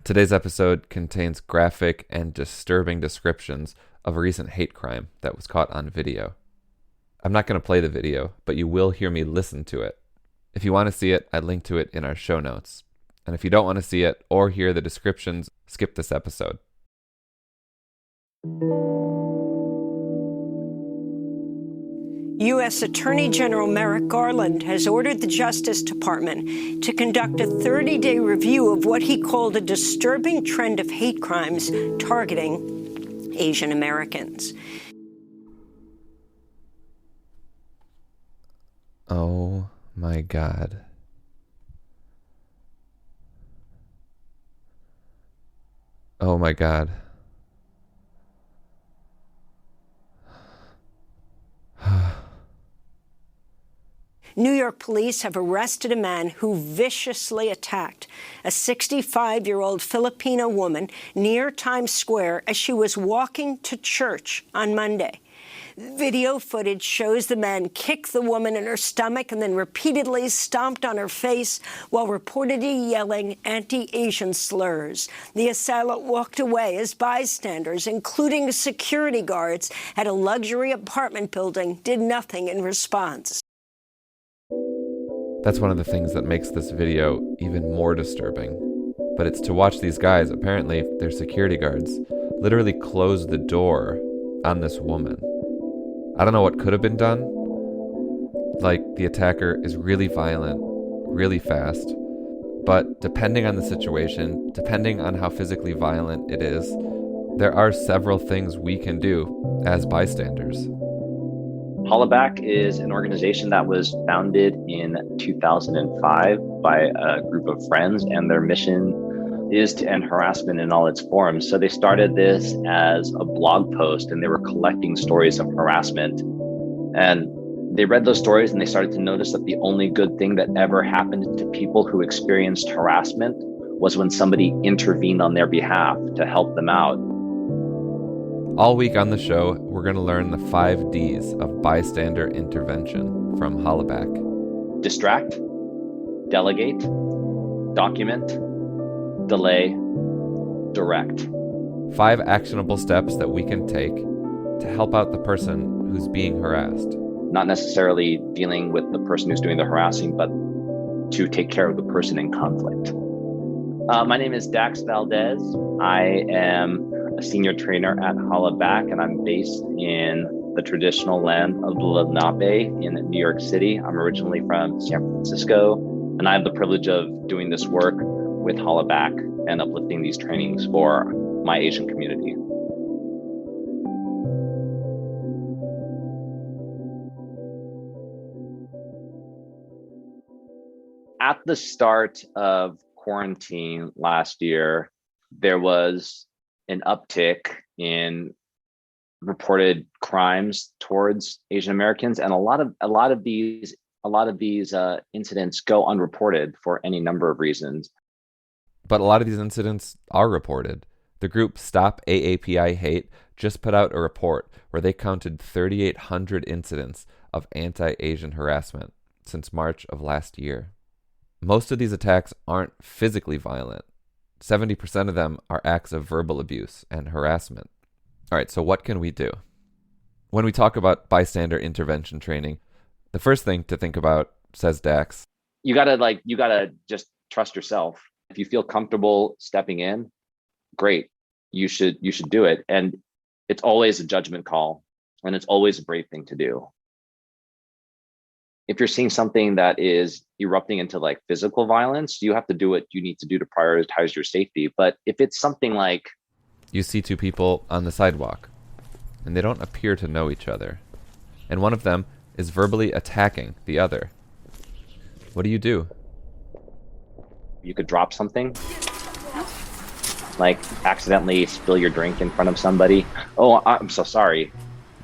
Today's episode contains graphic and disturbing descriptions of a recent hate crime that was caught on video. I'm not going to play the video, but you will hear me listen to it. If you want to see it, I link to it in our show notes. And if you don't want to see it or hear the descriptions, skip this episode. U.S. Attorney General Merrick Garland has ordered the Justice Department to conduct a 30-day review of what he called a disturbing trend of hate crimes targeting Asian Americans. Oh my God. Oh my God. New York police have arrested a man who viciously attacked a 65-year-old Filipino woman near Times Square as she was walking to church on Monday. Video footage shows the man kick the woman in her stomach and then repeatedly stomped on her face while reportedly yelling anti-Asian slurs. The assailant walked away as bystanders, including security guards at a luxury apartment building, did nothing in response. That's one of the things that makes this video even more disturbing. But it's to watch these guys, apparently they're security guards, literally close the door on this woman. I don't know what could have been done. Like, the attacker is really violent, really fast. But depending on the situation, depending on how physically violent it is, there are several things we can do as bystanders. Hollaback is an organization that was founded in 2005 by a group of friends, and their mission is to end harassment in all its forms. So they started this as a blog post, and they were collecting stories of harassment. And they read those stories and they started to notice that the only good thing that ever happened to people who experienced harassment was when somebody intervened on their behalf to help them out. All week on the show, we're going to learn the 5 Ds of bystander intervention from Hollaback. Distract, delegate, document, delay, direct. 5 actionable steps that we can take to help out the person who's being harassed. Not necessarily dealing with the person who's doing the harassing, but to take care of the person in conflict. My name is Dax Valdez. I am a senior trainer at Hollaback, and I'm based in the traditional land of the Lenape in New York City. I'm originally from San Francisco, and I have the privilege of doing this work with Hollaback and uplifting these trainings for my Asian community. At the start of quarantine last year, there was an uptick in reported crimes towards Asian Americans, and a lot of these incidents go unreported for any number of reasons. But a lot of these incidents are reported. The group Stop AAPI Hate just put out a report where they counted 3,800 incidents of anti-Asian harassment since March of last year. Most of these attacks aren't physically violent. 70% of them are acts of verbal abuse and harassment. All right, so what can we do? When we talk about bystander intervention training, the first thing to think about, says Dax, you gotta just trust yourself. If you feel comfortable stepping in, great. You should do it. And it's always a judgment call, and it's always a brave thing to do. If you're seeing something that is erupting into like physical violence, you have to do what you need to do to prioritize your safety. But if it's something like you see 2 people on the sidewalk and they don't appear to know each other, and one of them is verbally attacking the other, what do? You could drop something, like accidentally spill your drink in front of somebody. Oh, I'm so sorry.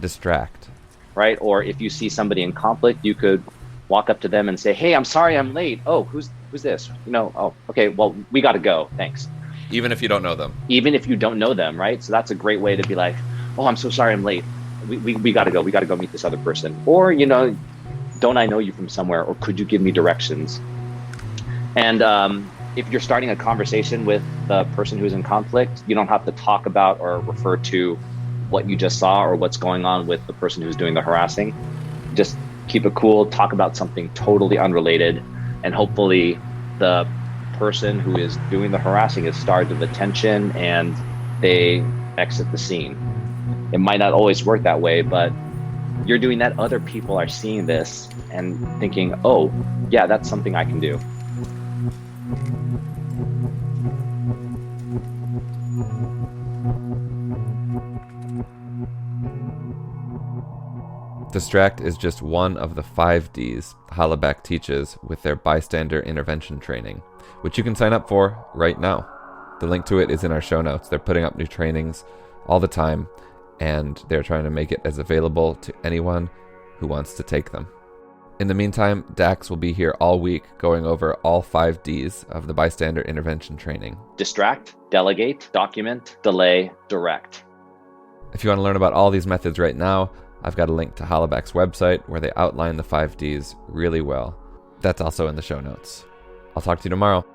Distract. Right? Or if you see somebody in conflict, you could walk up to them and say, "Hey, I'm sorry I'm late. Oh, who's this? Oh, okay, well, we got to go. Thanks." Even if you don't know them. Even if you don't know them, right? So that's a great way to be like, "Oh, I'm so sorry I'm late. We got to go. We got to go meet this other person." Or, don't I know you from somewhere? Or could you give me directions? And If you're starting a conversation with the person who's in conflict, you don't have to talk about or refer to what you just saw or what's going on with the person who's doing the harassing. Just keep it cool, talk about something totally unrelated, and hopefully the person who is doing the harassing is starved of attention and they exit the scene. It might not always work that way, but you're doing that, other people are seeing this and thinking, oh, yeah, that's something I can do. Distract is just one of the 5 Ds Hollaback teaches with their bystander intervention training, which you can sign up for right now. The link to it is in our show notes. They're putting up new trainings all the time, and they're trying to make it as available to anyone who wants to take them. In the meantime, Dax will be here all week going over all 5 Ds of the bystander intervention training. Distract, delegate, document, delay, direct. If you want to learn about all these methods right now, I've got a link to Hollaback's website where they outline the 5 Ds really well. That's also in the show notes. I'll talk to you tomorrow.